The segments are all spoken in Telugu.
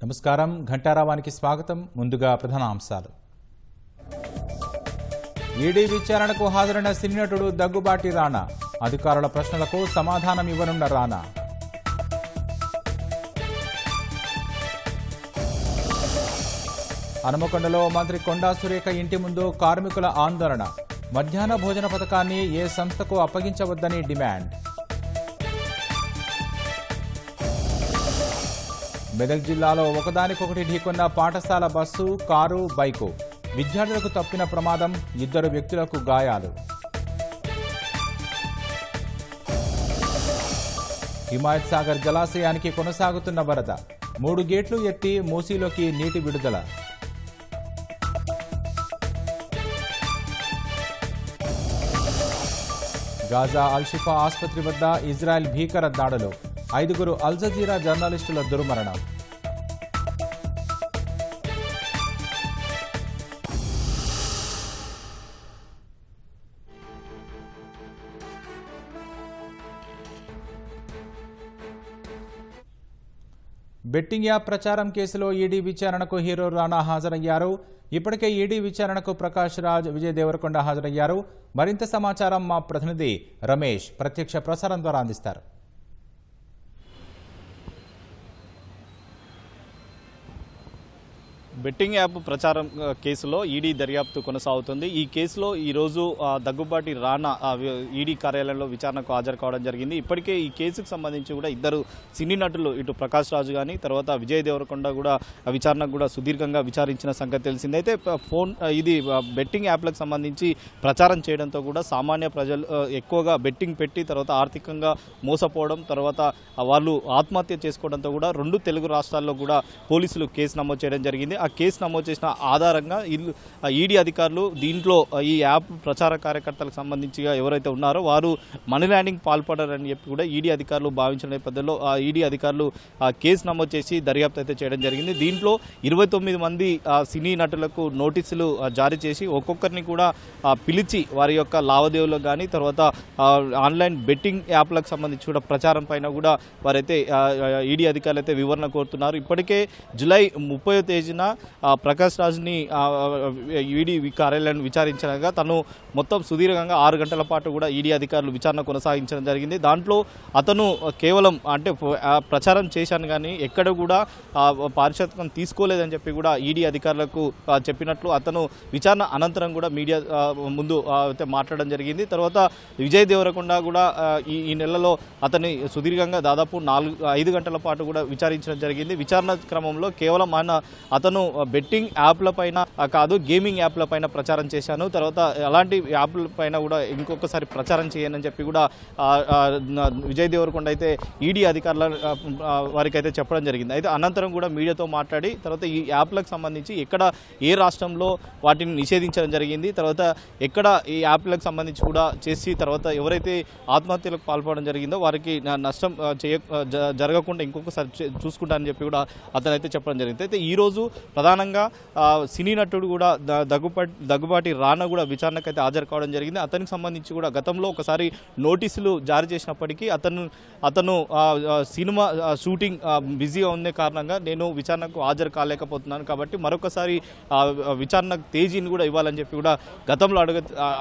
నమస్కారం ఘంటారావానికి స్వాగతం. ముందుగా ప్రధానాంశాలు. ఈడీ విచారణకు హాజరైన సినీ నటుడు దగ్గుబాటి రానా. అధికారుల ప్రశ్నలకు సమాధానం ఇవ్వనున్న రానా. హనుమకొండలో మంత్రి కొండా సురేఖ ఇంటి ముందు కార్మికుల ఆందోళన. మధ్యాహ్న భోజన పథకాన్ని ఏ సంస్థకు అప్పగించవద్దని డిమాండ్. మెదక్ జిల్లాలో ఒకదానికొకటి ఢీకొన్న పాఠశాల బస్సు, కారు, బైకు. విద్యార్థులకు తప్పిన ప్రమాదం, 2 వ్యక్తులకు గాయాలు. హిమాయత్ సాగర్ జలాశయానికి కొనసాగుతున్న వరద. 3 గేట్లు ఎత్తి మూసీలోకి నీటి విడుదల. గాజా అల్-షిఫా ఆసుపత్రి వద్ద ఇజ్రాయెల్ భీకర దాడులు. 5 అల్ జజీరా జర్నలిస్టుల దుర్మరణం. బెట్టింగ్ యాప్ ప్రచారం కేసులో ఈడీ విచారణకు హీరో రానా హాజరయ్యారు. ఇప్పటికే ఈడీ విచారణకు ప్రకాష్ రాజ్, విజయ్ దేవరకొండ హాజరయ్యారు. మరింత సమాచారం మా ప్రతినిధి రమేష్ ప్రత్యక్ష ప్రసారం ద్వారా అందిస్తారు. బెట్టింగ్ యాప్ ప్రచారం కేసులో ఈడీ దర్యాప్తు కొనసాగుతుంది. ఈ కేసులో ఈరోజు దగ్గుబాటి రానా ఈడీ కార్యాలయంలో విచారణకు హాజరు కావడం జరిగింది. ఇప్పటికే ఈ కేసుకు సంబంధించి కూడా 2 సినీ నటులు, ఇటు ప్రకాష్ రాజు కానీ తర్వాత విజయ్ దేవరకొండ కూడా విచారణకు కూడా సుదీర్ఘంగా విచారించిన సంగతి తెలిసింది. అయితే ఇది బెట్టింగ్ యాప్లకు సంబంధించి ప్రచారం చేయడంతో కూడా సామాన్య ప్రజలు ఎక్కువగా బెట్టింగ్ పెట్టి తర్వాత ఆర్థికంగా మోసపోవడం, తర్వాత వాళ్ళు ఆత్మహత్య చేసుకోవడంతో కూడా 2 తెలుగు రాష్ట్రాల్లో కూడా పోలీసులు కేసు నమోదు చేయడం జరిగింది. ఆ కేసు నమోదు చేసిన ఆధారంగా ఈడీ అధికారులు దీంట్లో ఈ యాప్ ప్రచార కార్యకర్తలకు సంబంధించి ఎవరైతే ఉన్నారో వారు మనీ ల్యాండింగ్ పాల్పడారని చెప్పి కూడా ఈడీ అధికారులు భావించిన నేపథ్యంలో ఈడీ అధికారులు కేసు నమోదు చేసి దర్యాప్తు అయితే చేయడం జరిగింది. దీంట్లో 29 మంది సినీ నటులకు నోటీసులు జారీ చేసి ఒక్కొక్కరిని కూడా పిలిచి వారి యొక్క లావాదేవీలకు కానీ తర్వాత ఆన్లైన్ బెట్టింగ్ యాప్లకు సంబంధించి కూడా ప్రచారం పైన కూడా వారైతే ఈడీ అధికారులు అయితే వివరణ కోరుతున్నారు. ఇప్పటికే జూలై 30వ తేదీన ప్రకాష్ రాజ్ని ఈడీ కార్యాలయాన్ని విచారించగా తను మొత్తం సుదీర్ఘంగా 6 గంటల పాటు కూడా ఈడీ అధికారులు విచారణ కొనసాగించడం జరిగింది. దాంట్లో అతను కేవలం అంటే ప్రచారం చేశాను కానీ ఎక్కడ కూడా పారితోషికం తీసుకోలేదని చెప్పి కూడా ఈడీ అధికారులకు చెప్పినట్లు అతను విచారణ అనంతరం కూడా మీడియా ముందు అయితే మాట్లాడడం జరిగింది. తర్వాత విజయ్ దేవరకొండ కూడా ఈ నెలలో అతన్ని సుదీర్ఘంగా దాదాపు 5 గంటల పాటు కూడా విచారించడం జరిగింది. విచారణ క్రమంలో కేవలం అతను బెట్టింగ్ యాప్ల పైన కాదు, గేమింగ్ యాప్ల పైన ప్రచారం చేశాను, తర్వాత అలాంటి యాప్ల పైన కూడా ఇంకొకసారి ప్రచారం చేయనని చెప్పి కూడా విజయ్ దేవరకొండ అయితే ఈడీ అధికారుల వారికి అయితే చెప్పడం జరిగింది. అయితే అనంతరం కూడా మీడియాతో మాట్లాడి తర్వాత ఈ యాప్లకు సంబంధించి ఎక్కడ ఏ రాష్ట్రంలో వాటిని నిషేధించడం జరిగింది, తర్వాత ఎక్కడ ఈ యాప్లకు సంబంధించి కూడా చేసి తర్వాత ఎవరైతే ఆత్మహత్యలకు పాల్పడడం జరిగిందో వారికి నష్టం జరగకుండా ఇంకొకసారి చూసుకుంటారని చెప్పి కూడా అతనైతే చెప్పడం జరిగింది. అయితే ఈరోజు ప్రధానంగా సినీ నటుడు కూడా దగ్గుబాటి రానా కూడా విచారణకైతే హాజరు కావడం జరిగింది. అతనికి సంబంధించి కూడా గతంలో ఒకసారి నోటీసులు జారీ చేసినప్పటికీ అతను సినిమా షూటింగ్ బిజీగా ఉండే కారణంగా నేను విచారణకు హాజరు కాలేకపోతున్నాను కాబట్టి మరొకసారి విచారణ తేజీని కూడా ఇవ్వాలని చెప్పి కూడా గతంలో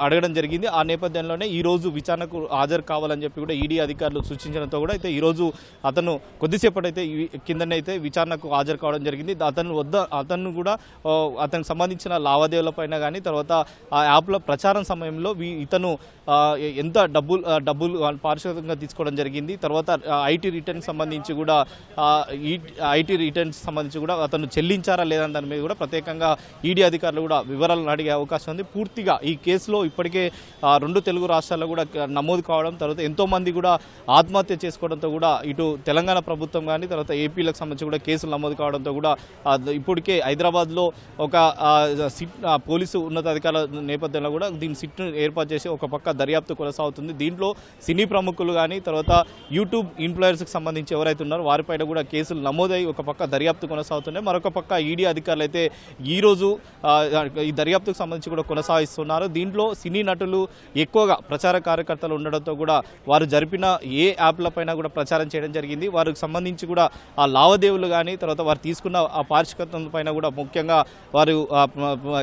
అడగడం జరిగింది. ఆ నేపథ్యంలోనే ఈరోజు విచారణకు హాజరు కావాలని చెప్పి కూడా ఈడీ అధికారులు సూచించడంతో కూడా అయితే ఈరోజు అతను కొద్దిసేపటైతే కిందనే అయితే విచారణకు హాజరు కావడం జరిగింది. అతను కూడా అతనికి సంబంధించిన లావాదేవీలపైన కానీ తర్వాత ఆ యాప్ల ప్రచారం సమయంలో ఇతను ఎంత డబ్బులు పారితోషికంగా తీసుకోవడం జరిగింది, తర్వాత ఐటీ రిటర్న్స్ సంబంధించి కూడా అతను చెల్లించారా లేదని దాని మీద కూడా ప్రత్యేకంగా ఈడీ అధికారులు కూడా వివరాలను అడిగే అవకాశం ఉంది. పూర్తిగా ఈ కేసులో ఇప్పటికే 2 తెలుగు రాష్ట్రాల్లో కూడా నమోదు కావడం, తర్వాత ఎంతోమంది కూడా ఆత్మహత్య చేసుకోవడంతో కూడా ఇటు తెలంగాణ ప్రభుత్వం కానీ తర్వాత ఏపీలకు సంబంధించి కూడా కేసులు నమోదు కావడంతో కూడా ఇప్పటికే ఇప్పటికే హైదరాబాద్లో ఒక సిట్ పోలీసు ఉన్నతాధికారుల నేపథ్యంలో కూడా దీని సిట్ను ఏర్పాటు చేసి ఒక పక్క దర్యాప్తు కొనసాగుతుంది. దీంట్లో సినీ ప్రముఖులు కానీ తర్వాత యూట్యూబ్ ఇన్ఫ్లుయెన్సర్కి సంబంధించి ఎవరైతే ఉన్నారో వారిపైన కూడా కేసులు నమోదై ఒక పక్క దర్యాప్తు కొనసాగుతున్నాయి. మరొక పక్క ఈడీ అధికారులు అయితే ఈరోజు ఈ దర్యాప్తుకు సంబంధించి కూడా కొనసాగిస్తున్నారు. దీంట్లో సినీ నటులు ఎక్కువగా ప్రచార కార్యకర్తలు ఉండడంతో కూడా వారు జరిపిన ఏ యాప్లపైన కూడా ప్రచారం చేయడం జరిగింది. వారికి సంబంధించి కూడా ఆ లావాదేవీలు కానీ తర్వాత వారు తీసుకున్న ఆ పారిశ్రామికం పైన కూడా ముఖ్యంగా వారు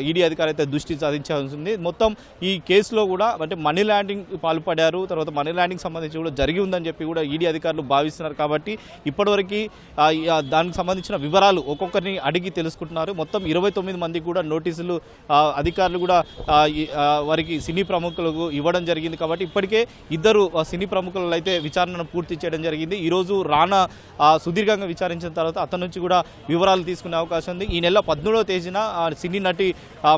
ఈడీ అధికారులు అయితే దృష్టి సాధించాల్సింది. మొత్తం ఈ కేసులో కూడా అంటే మనీ ల్యాండింగ్ పాల్పడారు, తర్వాత మనీ ల్యాండింగ్ సంబంధించి కూడా జరిగి ఉందని చెప్పి కూడా ఈడీ అధికారులు భావిస్తున్నారు. కాబట్టి ఇప్పటివరకు దానికి సంబంధించిన వివరాలు ఒక్కొక్కరిని అడిగి తెలుసుకుంటున్నారు. మొత్తం 29 మందికి కూడా నోటీసులు అధికారులు కూడా వారికి సినీ ప్రముఖులకు ఇవ్వడం జరిగింది. కాబట్టి ఇప్పటికే ఇద్దరు సినీ ప్రముఖులు అయితే విచారణను పూర్తి చేయడం జరిగింది. ఈరోజు రానా సుదీర్ఘంగా విచారించిన తర్వాత అతని నుంచి కూడా వివరాలు తీసుకునే అవకాశం ఉంది. ఈ నెల 17వ తేదీన సినీ నటి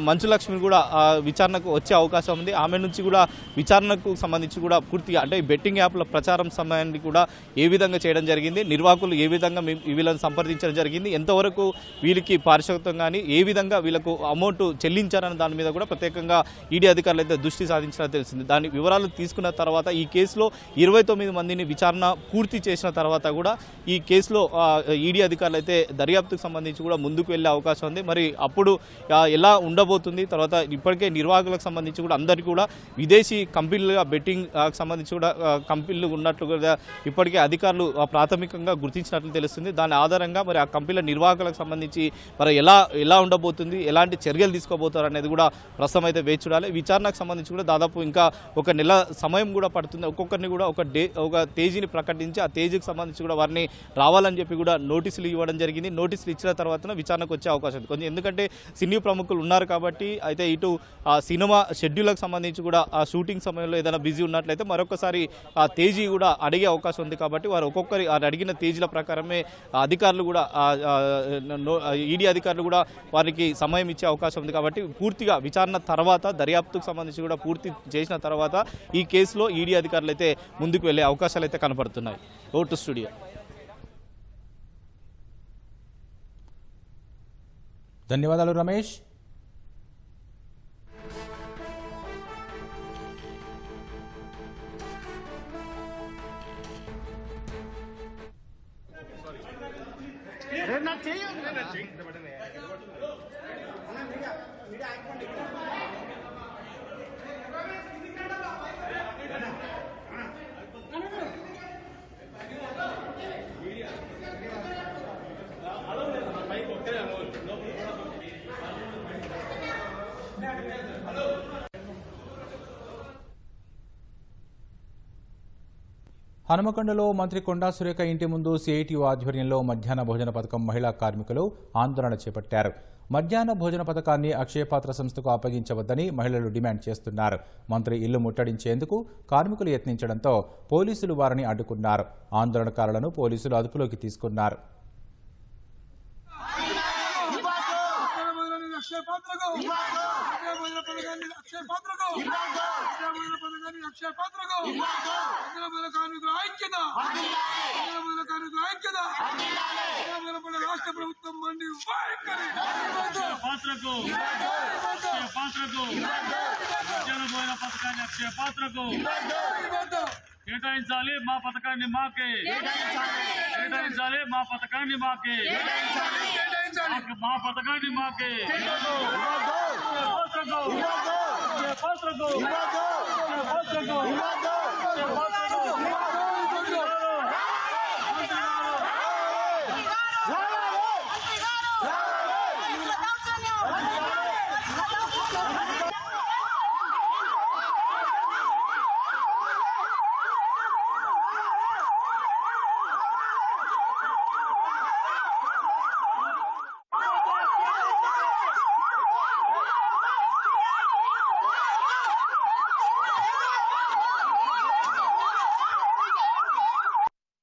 మంచు లక్ష్మి కూడా విచారణకు వచ్చే అవకాశం ఉంది. ఆమె నుంచి కూడా విచారణకు సంబంధించి కూడా పూర్తిగా అంటే బెట్టింగ్ యాప్ల ప్రచారం సమయాన్ని కూడా ఏ విధంగా చేయడం జరిగింది, నిర్వాహకులు ఏ విధంగా వీళ్ళని సంప్రదించడం జరిగింది, ఎంతవరకు వీళ్ళకి పారిశ్రామికం కానీ ఏ విధంగా వీళ్ళకు అమౌంట్ చెల్లించారన్న దాని మీద కూడా ప్రత్యేకంగా ఈడీ అధికారులు అయితే దృష్టి సాధించినట్టు తెలిసింది. దాని వివరాలు తీసుకున్న తర్వాత ఈ కేసులో 29 మందిని విచారణ పూర్తి చేసిన తర్వాత కూడా ఈ కేసులో ఈడీ అధికారులు అయితే దర్యాప్తుకు సంబంధించి కూడా ముందుకు వెళ్ళే అవకాశం ఉంది. మరి అప్పుడు ఎలా ఉండబోతుంది, తర్వాత ఇప్పటికే నిర్వాహకులకు సంబంధించి కూడా అందరికీ కూడా విదేశీ కంపెనీలుగా బెట్టింగ్ సంబంధించి కూడా కంపెనీలు ఉన్నట్లు కూడా ఇప్పటికే అధికారులు ప్రాథమికంగా గుర్తించినట్లు తెలుస్తుంది. దాని ఆధారంగా మరి ఆ కంపెనీల నిర్వాహకులకు సంబంధించి మరి ఎలా ఉండబోతుంది, ఎలాంటి చర్యలు తీసుకోబోతారు అనేది కూడా ప్రస్తుతం అయితే వేచి చూడాలి. విచారణకు సంబంధించి కూడా దాదాపు ఇంకా ఒక నెల సమయం కూడా పడుతుంది. ఒక్కొక్కరిని కూడా ఒక తేదీని ప్రకటించి ఆ తేదీకి సంబంధించి కూడా వారిని రావాలని చెప్పి కూడా నోటీసులు ఇవ్వడం జరిగింది. నోటీసులు ఇచ్చిన తర్వాత విచారణకు వచ్చే అవకాశం ఉంది. కొంచెం ఎందుకంటే సినీ ప్రముఖులు ఉన్నారు కాబట్టి అయితే ఇటు ఆ సినిమా షెడ్యూల్కి సంబంధించి కూడా ఆ షూటింగ్ సమయంలో ఏదైనా బిజీ ఉన్నట్లయితే మరొకసారి ఆ తేదీ కూడా అడిగే అవకాశం ఉంది. కాబట్టి వారు ఒక్కొక్కరి అడిగిన తేదీల ప్రకారమే అధికారులు కూడా ఈడీ అధికారులు కూడా వారికి సమయం ఇచ్చే అవకాశం ఉంది. కాబట్టి పూర్తిగా విచారణ తర్వాత దర్యాప్తుకు సంబంధించి కూడా పూర్తి చేసిన తర్వాత ఈ కేసులో ఈడీ అధికారులు అయితే ముందుకు వెళ్ళే అవకాశాలు అయితే కనపడుతున్నాయి. Vote studio. ధన్యవాదాలు రమేష్. హనుమకొండలో మంత్రి కొండా సురేఖ ఇంటి ముందు సిఐటియు ఆధ్వర్యంలో మధ్యాహ్న భోజన పథకం మహిళా కార్మికులు ఆందోళన చేపట్టారు. మధ్యాహ్న భోజన పథకాన్ని అక్షయపాత్ర సంస్థకు అప్పగించవద్దని మహిళలు డిమాండ్ చేస్తున్నారు. మంత్రి ఇల్లు ముట్టడించేందుకు కార్మికులు యత్నించడంతో పోలీసులు వారిని అడ్డుకున్నారు. ఆందోళనకారులను పోలీసులు అదుపులోకి తీసుకున్నారు. రాష్ట్ర ప్రభుత్వం కేటాయించాలి, మా పథకాన్ని మాకే కేటాయించాలి, మా పథకాన్ని మాకే మా పథకాన్ని మాకే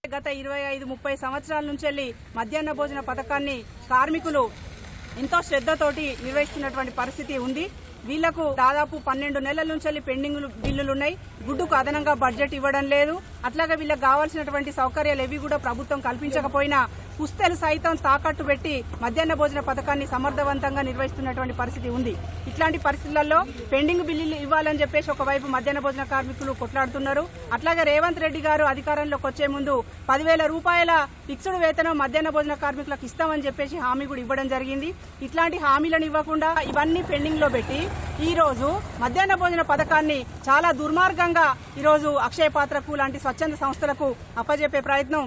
గత 25-30 సంవత్సరాల నుంచి వెళ్ళి మధ్యాహ్న భోజన పథకాన్ని కార్మికులు ఎంతో శ్రద్ధతోటి నిర్వహిస్తున్నటువంటి పరిస్థితి ఉంది. వీళ్లకు దాదాపు 12 నెలల నుంచి పెండింగ్ బిల్లులున్నాయి. గుడ్డుకు అదనంగా బడ్జెట్ ఇవ్వడం లేదు. అట్లాగే వీళ్ళకి కావాల్సినటువంటి సౌకర్యాలు ఏవి కూడా ప్రభుత్వం కల్పించకపోయినా పుస్తెలు సైతం తాకట్టు పెట్టి మధ్యాహ్న భోజన పథకాన్ని సమర్థవంతంగా నిర్వహిస్తున్నటువంటి పరిస్థితి ఉంది. ఇట్లాంటి పరిస్థితులలో పెండింగ్ బిల్లులు ఇవ్వాలని చెప్పేసి ఒకవైపు మధ్యాహ్న భోజన కార్మికులు కొట్లాడుతున్నారు. అట్లాగే రేవంత్ రెడ్డి గారు అధికారంలోకి వచ్చే ముందు 10,000 రూపాయల ఫిక్స్డ్ వేతనం మధ్యాహ్న భోజన కార్మికులకు ఇస్తామని చెప్పేసి హామీ కూడా ఇవ్వడం జరిగింది. ఇట్లాంటి హామీలను ఇవ్వకుండా ఇవన్నీ పెండింగ్ లో పెట్టి ఈ రోజు మధ్యాహ్న భోజన పథకాన్ని చాలా దుర్మార్గంగా ఈరోజు అక్షయ పాత్రకు లాంటి స్వచ్ఛంద సంస్థలకు అప్పజెప్పే ప్రయత్నం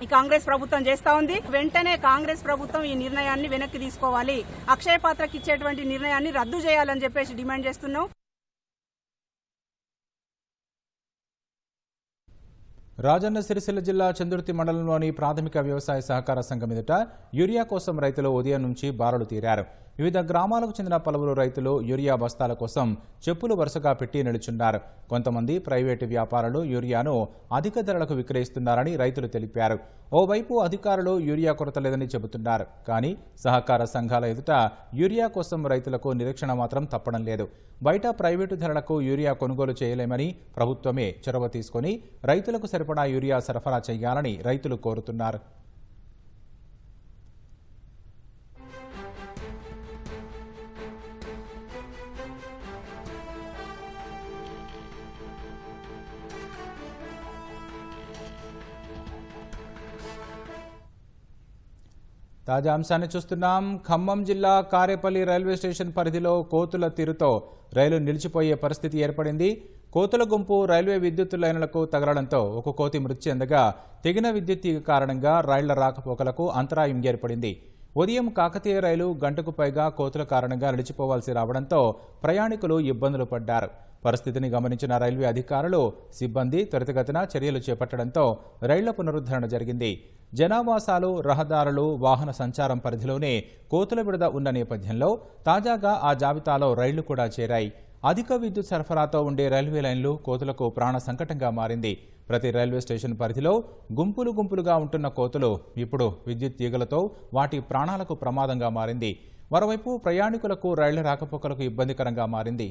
ఈ కాంగ్రెస్ ప్రభుత్వం చేస్తా ఉంది. వెంటనే కాంగ్రెస్ ప్రభుత్వం ఈ నిర్ణయాన్ని వెనక్కి తీసుకోవాలి, అక్షయ పాత్రకు ఇచ్చేటువంటి నిర్ణయాన్ని రద్దు చేయాలని చెప్పేసి డిమాండ్ చేస్తున్నాం. రాజన్న సిరిసిల్ల జిల్లా చందుర్తి మండలంలోని ప్రాథమిక వ్యవసాయ సహకార సంఘం ఎదుట యూరియా కోసం రైతులు ఉదయం నుంచి బారులు తీరారు. వివిధ గ్రామాలకు చెందిన పలువురు రైతులు యూరియా బస్తాల కోసం చెప్పులు వరుసగా పెట్టి నిలుచున్నారు. కొంతమంది ప్రైవేటు వ్యాపారులు యూరియాను అధిక ధరలకు విక్రయిస్తున్నారని రైతులు తెలిపారు. ఓవైపు అధికారులు యూరియా కొరత లేదని చెబుతున్నారు. కానీ సహకార సంఘాల ఎదుట యూరియా కోసం రైతులకు నిరీక్షణ మాత్రం తప్పడం లేదు. బయట ప్రైవేటు ధరలకు యూరియా కొనుగోలు చేయలేమని ప్రభుత్వమే చొరవ తీసుకుని రైతులకు సరిపడా యూరియా సరఫరా చేయాలని రైతులు కోరుతున్నారు. తాజా అంశాన్ని చూస్తున్నాం. ఖమ్మం జిల్లా కారేపల్లి రైల్వే స్టేషన్ పరిధిలో కోతుల తీరుతో రైలు నిలిచిపోయే పరిస్థితి ఏర్పడింది. కోతుల గుంపు రైల్వే విద్యుత్ లైన్లకు తగలడంతో ఒక కోతి మృతి చెందగా తెగిన విద్యుత్ తీగ కారణంగా రైళ్ల రాకపోకలకు అంతరాయం ఏర్పడింది. ఉదయం కాకతీయ రైలు గంటకు పైగా కోతుల కారణంగా నిలిచిపోవాల్సి రావడంతో ప్రయాణికులు ఇబ్బందులు పడ్డారు. పరిస్థితిని గమనించిన రైల్వే అధికారులు సిబ్బంది త్వరితగతిన చర్యలు చేపట్టడంతో రైళ్ల పునరుద్ధరణ జరిగింది. జనావాసాలు, రహదారులు, వాహన సంచారం పరిధిలోనే కోతుల విడద ఉన్న నేపథ్యంలో తాజాగా ఆ జాబితాలో రైళ్లు కూడా చేరాయి. అధిక విద్యుత్ సరఫరాతో ఉండే రైల్వే లైన్లు కోతులకు ప్రాణ సంకటంగా మారింది. ప్రతి రైల్వే స్టేషన్ పరిధిలో గుంపులు గుంపులుగా ఉంటున్న కోతులు ఇప్పుడు విద్యుత్ తీగలతో వాటి ప్రాణాలకు ప్రమాదంగా మారింది. మరోవైపు ప్రయాణికులకు రైళ్ల రాకపోకలకు ఇబ్బందికరంగా మారింది.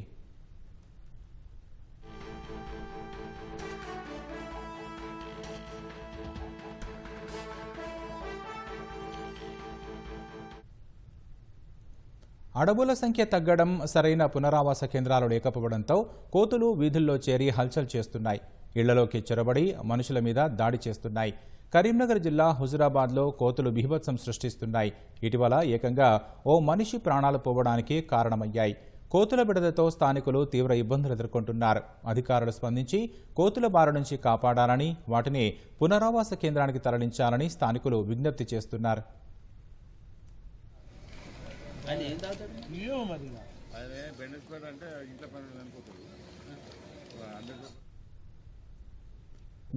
అడవుల సంఖ్య తగ్గడం, సరైన పునరావాస కేంద్రాలు లేకపోవడంతో కోతులు వీధుల్లో చేరి హల్చల్ చేస్తున్నాయి. ఇళ్లలోకి చొరబడి మనుషుల మీద దాడి చేస్తున్నాయి. కరీంనగర్ జిల్లా హుజురాబాద్లో కోతులు బీభత్సం సృష్టిస్తున్నాయి. ఇటీవల ఏకంగా ఓ మనిషి ప్రాణాలు పోవడానికి కారణమయ్యాయి. కోతుల బిడదతో స్థానికులు తీవ్ర ఇబ్బందులు ఎదుర్కొంటున్నారు. అధికారులు స్పందించి కోతుల బారి నుంచి కాపాడాలని, వాటిని పునరావాస కేంద్రానికి తరలించాలని స్థానికులు విజ్ఞప్తి చేస్తున్నారు.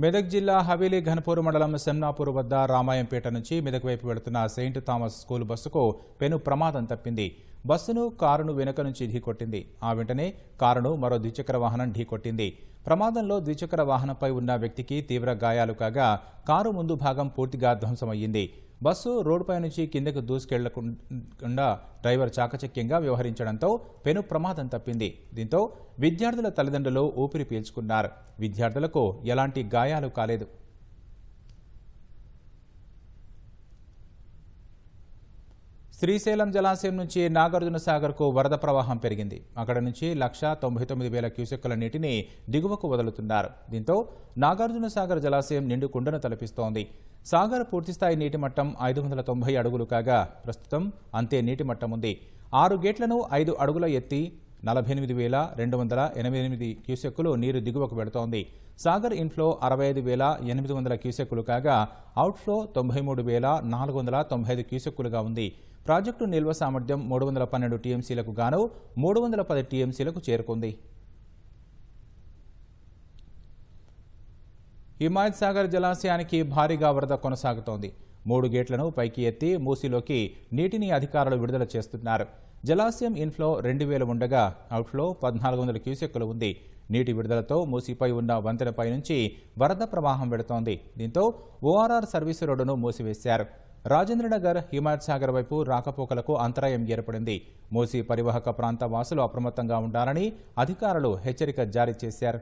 మెదక్ జిల్లా హవేలీ ఘనపూర్ మండలం సెమ్నాపూర్ వద్ద రామాయంపేట నుంచి మెదక్ వైపు వెళుతున్న సెయింట్ థామస్ స్కూల్ బస్సుకు పెను ప్రమాదం తప్పింది. బస్సును కారును వెనుక నుంచి ఢీకొట్టింది. ఆ వెంటనే కారును మరో ద్విచక్ర వాహనం ఢీకొట్టింది. ప్రమాదంలో ద్విచక్ర వాహనంపై ఉన్న వ్యక్తికి తీవ్ర గాయాలు కాగా కారు ముందు భాగం పూర్తిగా ధ్వంసమయ్యింది. బస్సు రోడ్డుపై నుంచి కిందకు దూసుకెళ్లకుండా డ్రైవర్ చాకచక్యంగా వ్యవహరించడంతో పెను ప్రమాదం తప్పింది. దీంతో విద్యార్థుల తల్లిదండ్రులు ఊపిరి పీల్చుకున్నారు. విద్యార్థులకు ఎలాంటి గాయాలు కాలేదు. శ్రీశైలం జలాశయం నుంచి నాగార్జున సాగర్కు వరద ప్రవాహం పెరిగింది. అక్కడ నుంచి 1,99,000 క్యూసెక్కుల నీటిని దిగువకు వదులుతున్నారు. దీంతో నాగార్జున సాగర్ జలాశయం నిండు కుండను తలపిస్తోంది. సాగర్ పూర్తిస్థాయి నీటి మట్టం 590 అడుగులు కాగా ప్రస్తుతం అంతే నీటి మట్టం ఉంది. 6 గేట్లను 5 అడుగుల ఎత్తి 48,288 క్యూసెక్కులు నీరు దిగువకు వెళుతోంది. సాగర్ ఇన్ఫ్లో 65,800 క్యూసెక్కులు కాగా అవుట్ఫ్లో 93,495 క్యూసెక్కులుగా ఉంది. ప్రాజెక్టు నిల్వ సామర్థ్యం 312 టీఎంసీలకు గాను 310 టీఎంసీలకు చేరుకుంది. హిమాయత్ సాగర్ జలాశయానికి భారీగా వరద కొనసాగుతోంది. 3 గేట్లను పైకి ఎత్తి మూసీలోకి నీటిని అధికారులు విడుదల చేస్తున్నారు. జలాశయం ఇన్ఫ్లో 2,000 ఉండగా అవుట్ఫ్లో 1,400 క్యూసెక్కులు ఉంది. నీటి విడుదలతో మూసీపై ఉన్న వంతెనపై నుంచి వరద ప్రవాహం వెడుతోంది. దీంతో ఓఆర్ఆర్ సర్వీసు రోడ్డును మూసివేశారు. రాజేంద్రనగర్, హిమాయత్ సాగర్ వైపు రాకపోకలకు అంతరాయం ఏర్పడింది. మూసీ పరివాహక ప్రాంత వాసులు అప్రమత్తంగా ఉండాలని అధికారులు హెచ్చరిక జారీ చేశారు.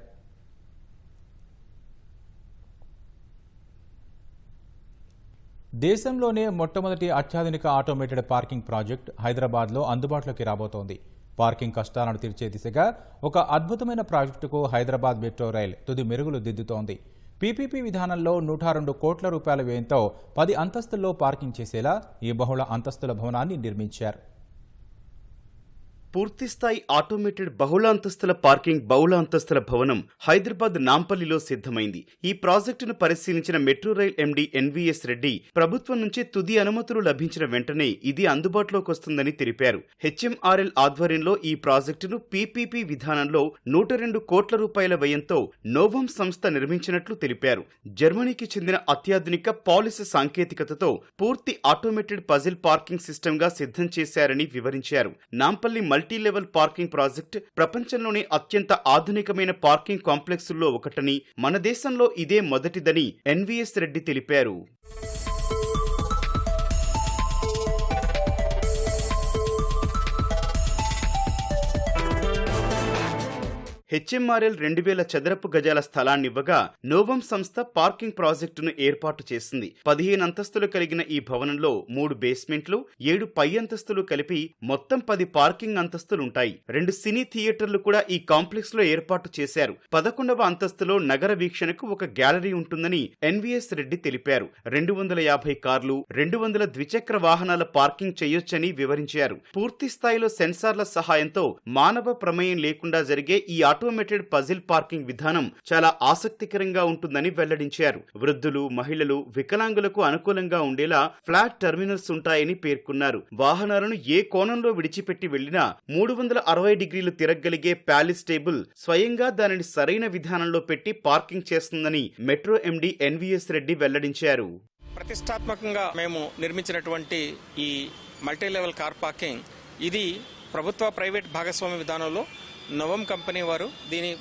దేశంలోనే మొట్టమొదటి అత్యాధునిక ఆటోమేటెడ్ పార్కింగ్ ప్రాజెక్ట్ హైదరాబాద్లో అందుబాటులోకి రాబోతోంది. పార్కింగ్ కష్టాలను తీర్చే దిశగా ఒక అద్భుతమైన ప్రాజెక్టుకు హైదరాబాద్ మెట్రో రైల్ తుది మెరుగులు దిద్దుతోంది. పీపీపీ విధానంలో 102 కోట్ల రూపాయల వ్యయంతో 10 అంతస్తుల్లో పార్కింగ్ చేసేలా ఈ బహుళ అంతస్తుల భవనాన్ని నిర్మించారు. పూర్తిస్థాయి ఆటోమేటెడ్ బహుళ అంతస్తుల పార్కింగ్ బహుళ అంతస్తుల భవనం హైదరాబాద్ నాంపల్లిలో సిద్ధమైంది. ఈ ప్రాజెక్టును పరిశీలించిన metro rail MD NVS Reddy ప్రభుత్వం నుంచి తుది అనుమతులు లభించిన వెంటనే ఇది అందుబాటులోకి వస్తుందని తెలిపారు. హెచ్ఎంఆర్ఎల్ ఆధ్వర్యంలో ఈ ప్రాజెక్టును పీపీపీ విధానంలో 102 కోట్ల రూపాయల వ్యయంతో నోవం సంస్థ నిర్మించినట్లు తెలిపారు. జర్మనీకి చెందిన అత్యాధునిక పాలిస్ సాంకేతికతతో పూర్తి ఆటోమేటెడ్ పజిల్ పార్కింగ్ సిస్టమ్ గా సిద్ధం చేశారని వివరించారు. Nampally multi level parking project ప్రపంచంలోనే అత్యంత ఆధునికమైన పార్కింగ్ కాంప్లెక్సుల్లో ఒకటని, మన దేశంలో ఇదే మొదటిదని ఎన్వీఎస్ రెడ్డి తెలిపారు. హెచ్ఎంఆర్ఎల్ 2000 చదరపు గజాల స్థలాన్నివ్వగా నోవం సంస్థ పార్కింగ్ ప్రాజెక్టును ఏర్పాటు చేసింది. 15 అంతస్తులు కలిగిన ఈ భవనంలో 3 బేస్మెంట్లు, 7 పై అంతస్తులు కలిపి మొత్తం 10 పార్కింగ్ అంతస్తులుంటాయి. 2 సినీ థియేటర్లు కూడా ఈ కాంప్లెక్స్ లో ఏర్పాటు చేశారు. 11వ అంతస్తులో నగర వీక్షణకు ఒక గ్యాలరీ ఉంటుందని ఎన్వీఎస్ రెడ్డి తెలిపారు. 250 కార్లు, 200 ద్విచక్ర వాహనాల పార్కింగ్ చేయొచ్చని వివరించారు. పూర్తి స్థాయిలో సెన్సార్ల సహాయంతో మానవ ప్రమేయం లేకుండా జరిగే ఈ ఆటోమేటెడ్ పజిల్ పార్కింగ్ విధానం చాలా ఆసక్తికరంగా ఉంటుందని వెల్లడించారు. వృద్ధులు, మహిళలు, వికలాంగులకు అనుకూలంగా ఉండేలా ఫ్లాట్ టెర్మినల్స్ ఉంటాయని పేర్కొన్నారు. వాహనాలను ఏ కోణంలో విడిచిపెట్టి వెళ్లినా 360 డిగ్రీలు తిరగలిగే ప్యాలిస్ టేబుల్ స్వయంగా దానిని సరైన విధానంలో పెట్టి పార్కింగ్ చేస్తుందని మెట్రో ఎండీ ఎన్వీఎస్ రెడ్డి వెల్లడించారు. ప్రతిష్టాత్మకంగా మేము నిర్మించినటువంటి ఈ మల్టీ లెవెల్ కార్ పార్కింగ్ ఇది ప్రభుత్వ ప్రైవేట్ భాగస్వామ్య విధానంలో నవం కంపెనీ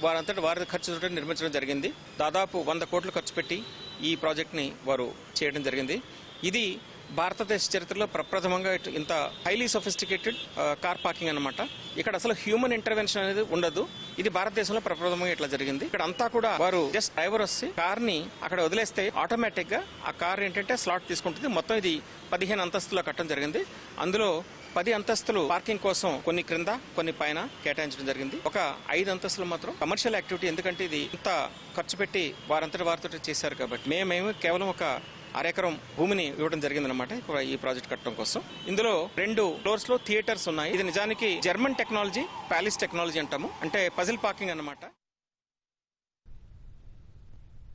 వారంతటి వారి ఖర్చుతో నిర్మించడం జరిగింది. దాదాపు 100 కోట్లు ఖర్చు పెట్టి ఈ ప్రాజెక్ట్ని వారు చేయడం జరిగింది. ఇది భారతదేశ చరిత్రలో ప్రప్రథమంగా ఇంత హైలీ సొఫిస్టికేటెడ్ కార్ పార్కింగ్ అన్నమాట. ఇక్కడ అసలు హ్యూమన్ ఇంటర్వెన్షన్ అనేది ఉండదు. ఇది భారతదేశంలో ప్రప్రథమంగా ఇట్లా జరిగింది. ఇక్కడ అంతా కూడా వారు జస్ట్ డ్రైవర్ వచ్చి కార్ ని అక్కడ వదిలేస్తే ఆటోమేటిక్ గా ఆ కార్ ఏంటంటే స్లాట్ తీసుకుంటుంది. మొత్తం ఇది 15 అంతస్తులో కట్టడం జరిగింది. అందులో 10 అంతస్తులు పార్కింగ్ కోసం కొన్ని క్రింద కొన్ని పైన కేటాయించడం జరిగింది. ఒక 5 అంతస్తులు మాత్రం కమర్షియల్ యాక్టివిటీ, ఎందుకంటే ఇది ఇంత ఖర్చు పెట్టి వారంతటి వారితో చేశారు కాబట్టి మేము కేవలం ఒక 1/2 ఎకరం భూమిని ఇవ్వడం జరిగిందనమాట ఈ ప్రాజెక్ట్ కట్టడం కోసం. ఇందులో 2 ఫ్లోర్స్ లో థియేటర్స్ ఉన్నాయి. ఇది నిజానికి జర్మన్ టెక్నాలజీ, ప్యాలిస్ టెక్నాలజీ అంటాము, అంటే పజిల్ పార్కింగ్ అన్నమాట.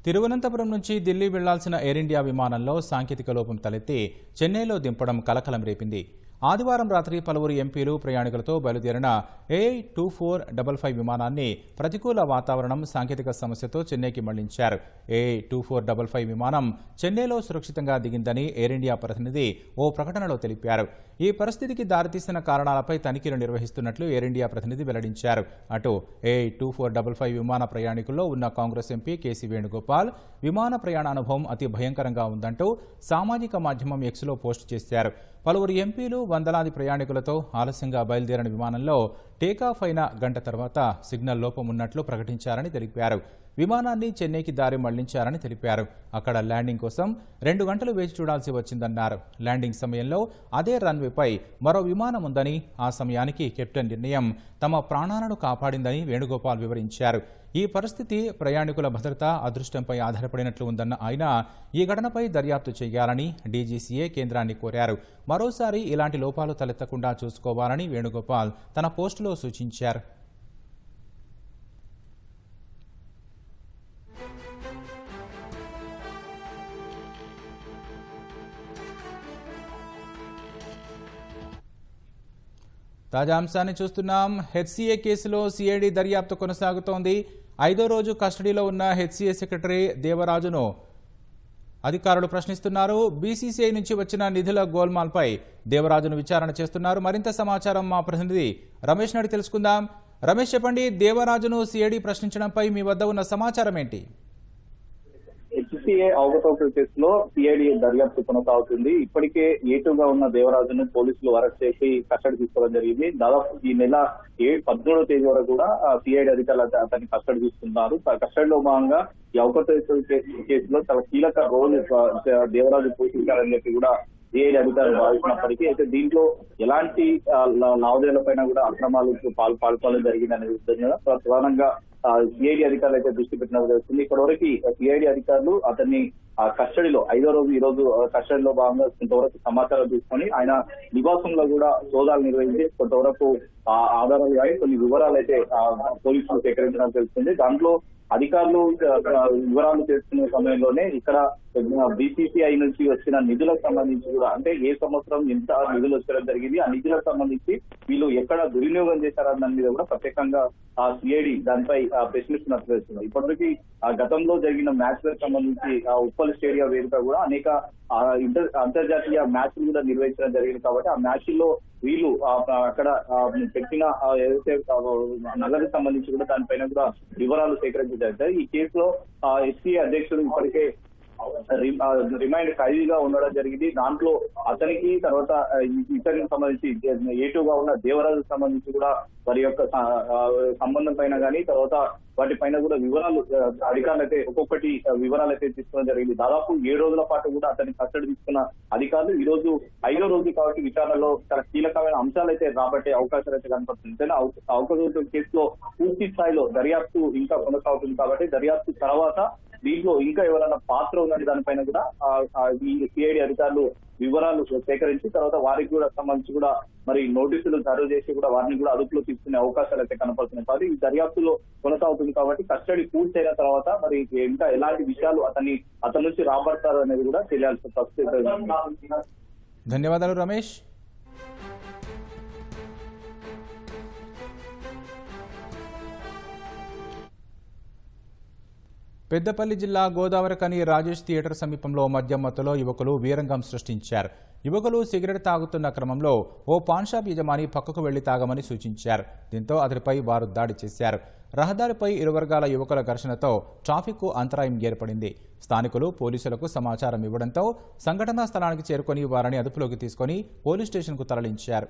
తిరువనంతపురం నుంచి ఢిల్లీ వెళ్లాల్సిన ఎయిర్ ఇండియా విమానంలో సాంకేతిక లోపం తలెత్తి చెన్నైలో దింపడం కలకలం రేపింది. ఆదివారం రాత్రి పలువురు ఎంపీలు ప్రయాణికులతో బయలుదేరిన AI2455 విమానాన్ని ప్రతికూల వాతావరణం, సాంకేతిక సమస్యతో చెన్నైకి మళ్లించారు. AI2455 విమానం చెన్నైలో సురక్షితంగా దిగిందని ఎయిర్ ఇండియా ప్రతినిధి ఓ ప్రకటనలో తెలిపారు. ఈ పరిస్థితికి దారితీసిన కారణాలపై తనిఖీలు నిర్వహిస్తున్నట్లు ఎయిర్ ఇండియా ప్రతినిధి వెల్లడించారు. అటు AI2455 విమాన ప్రయాణికుల్లో ఉన్న కాంగ్రెస్ ఎంపీ కేసీ వేణుగోపాల్ విమాన ప్రయాణ అనుభవం అతి భయంకరంగా ఉందంటూ సామాజిక మాధ్యమం ఎక్స్లో పోస్టు చేశారు. పలువురు ఎంపీలు వందలాది ప్రయాణికులతో ఆలస్యంగా బయలుదేరిన విమానంలో టేకాఫ్ అయిన గంట తర్వాత సిగ్నల్ లోపం ఉన్నట్లు ప్రకటించారని తెలిపారు. విమానాన్ని చెన్నైకి దారి మళ్లించారని తెలిపారు. అక్కడ ల్యాండింగ్ కోసం 2 గంటలు వేచి చూడాల్సి వచ్చిందన్నారు. ల్యాండింగ్ సమయంలో అదే రన్వేపై మరో విమానం ఉందని, ఆ సమయానికి కెప్టెన్ నిర్ణయం తమ ప్రాణాలను కాపాడిందని వేణుగోపాల్ వివరించారు. ఈ పరిస్థితి ప్రయాణికుల భద్రత, అదృష్టంపై ఆధారపడినట్లు ఉందన్న ఆయన ఈ ఘటనపై దర్యాప్తు చేయాలని డీజీసీఏ కేంద్రాన్ని కోరారు. మరోసారి ఇలాంటి లోపాలు తలెత్తకుండా చూసుకోవాలని వేణుగోపాల్ తన పోస్టులో సూచించారు. తాజా అంశాన్ని చూస్తున్నాం. హెచ్సీఏ కేసులో సిఐడి దర్యాప్తు కొనసాగుతోంది. 5వ రోజు కస్టడీలో ఉన్న హెచ్సీఏ సెక్రటరీ దేవరాజును అధికారులు ప్రశ్నిస్తున్నారు. బీసీసీఐ నుంచి వచ్చిన నిధుల గోల్మాల్పై దేవరాజును విచారణ చేస్తున్నారు. మరింత సమాచారం మా ప్రతినిధి రమేష్ నాయుడు తెలుసుకుందాం. రమేష్, చెప్పండి, దేవరాజును సిఐడి ప్రశ్నించడంపై మీ వద్ద ఉన్న సమాచారం ఏంటి? ఎఫ్సీఏ అవకతవకల కేసులో సిఐడి దర్యాప్తు కొనసాగుతుంది. ఇప్పటికే ఏటుగా ఉన్న దేవరాజును పోలీసులు అరెస్ట్ చేసి కస్టడీ తీసుకోవడం జరిగింది. దాదాపు ఈ నెల 17వ తేదీ వరకు కూడా సిఐడి అధికారులు అతన్ని కస్టడీ తీసుకున్నారు. కస్టడీలో భాగంగా ఈ అవకతవకల కేసులో చాలా కీలక రోల్ దేవరాజు పోషించారని చెప్పి కూడా సిఐడి అధికారులు భావిస్తున్నప్పటికీ అయితే దీంట్లో ఎలాంటి లావాదేవీలపైన కూడా అక్రమాలు పాల్పడడం జరిగిందనే విధంగా ప్రధానంగా సిఐడి అధికారులు అయితే దృష్టి పెట్టినట్టు తెలుస్తుంది. ఇప్పటివరకు సిఐడి అధికారులు అతన్ని కస్టడీలో 5వ రోజు ఈ రోజు కస్టడీలో భాగంగా కొంతవరకు సమాచారం తీసుకొని ఆయన నివాసంలో కూడా సోదాలు నిర్వహించి కొంతవరకు ఆధారాలు కానీ కొన్ని వివరాలు అయితే పోలీసులు సేకరించడం తెలుస్తుంది. దాంట్లో అధికారులు వివరాలు తెలుసుకునే సమయంలోనే ఇక్కడ బీసీసీఐ నుంచి వచ్చిన నిధులకు సంబంధించి కూడా అంటే ఏ సంవత్సరం ఎంత నిధులు వచ్చడం జరిగింది, ఆ నిధులకు సంబంధించి వీళ్ళు ఎక్కడ దుర్వినియోగం చేశారన్న దాని మీద కూడా ప్రత్యేకంగా ఆ సిఐడి దానిపై ప్రశ్నిస్తున్నట్లు తెలుస్తుంది. ఇప్పటికీ గతంలో జరిగిన మ్యాచ్లకు సంబంధించి ఉప్పల్ స్టేడియం వేదిక కూడా అనేక అంతర్జాతీయ మ్యాచ్లు కూడా నిర్వహించడం జరిగింది. కాబట్టి ఆ మ్యాచ్ల్లో వీళ్ళు అక్కడ పెట్టిన ఏదైతే నగదుకు సంబంధించి కూడా దానిపైన కూడా వివరాలు సేకరించడం జరుగుతాయి. ఈ కేసులో ఎస్సీ అధ్యక్షుడు ఇప్పటికే రిమైండ్ ఖైదీగా ఉండడం జరిగింది. దాంట్లో అతనికి తర్వాత ఇతనికి సంబంధించి ఏటుగా ఉన్న దేవరాజుకు సంబంధించి కూడా వారి యొక్క సంబంధం పైన కానీ తర్వాత వాటిపైన కూడా వివరాలు అధికారులు అయితే ఒక్కొక్కటి వివరాలు అయితే తీసుకోవడం జరిగింది. దాదాపు 7 రోజుల పాటు కూడా అతన్ని కస్టడీ తీసుకున్న అధికారులు ఈ రోజు 5వ రోజు కాబట్టి విచారణలో చాలా కీలకమైన అంశాలు అయితే రాబట్టే అవకాశాలు అయితే కనపడుతుంది. అవకతవకల కేసులో పూర్తి స్థాయిలో దర్యాప్తు ఇంకా కొనసాగుతుంది కాబట్టి దర్యాప్తు తర్వాత దీంట్లో ఇంకా ఎవరైనా పాత్ర ఉన్నది దానిపైన కూడా ఈ సిఐడి అధికారులు వివరాలు సేకరించి తర్వాత వారికి కూడా సంబంధించి కూడా మరి నోటీసులు జారీ చేసి కూడా వారిని కూడా అదుపులో తీసుకునే అవకాశాలు అయితే కనపడుతున్నాయి. కాబట్టి ఈ దర్యాప్తులో కొనసాగుతుంది కాబట్టి కస్టడీ పూర్తయిన తర్వాత మరి ఇంకా ఎలాంటి విషయాలు అతని నుంచి రాబడతారు అనేది కూడా తెలియాల్సిన పరిస్థితి. ధన్యవాదాలు రమేష్. పెద్దపల్లి జిల్లా గోదావరికని రాజేష్ థియేటర్ సమీపంలో మద్యం మత్తులో యువకులు వీరంగం సృష్టించారు. యువకులు సిగరెట్ తాగుతున్న క్రమంలో ఓ పాన్ షాప్ యజమాని పక్కకు వెళ్లి తాగమని సూచించారు. దీంతో అతడిపై వారు దాడి చేశారు. రహదారిపై ఇరు వర్గాల యువకుల ఘర్షణతో ట్రాఫిక్కు అంతరాయం ఏర్పడింది. స్థానికులు పోలీసులకు సమాచారం ఇవ్వడంతో సంఘటనా స్థలానికి చేరుకుని వారిని అదుపులోకి తీసుకుని పోలీస్ స్టేషన్కు తరలించారు.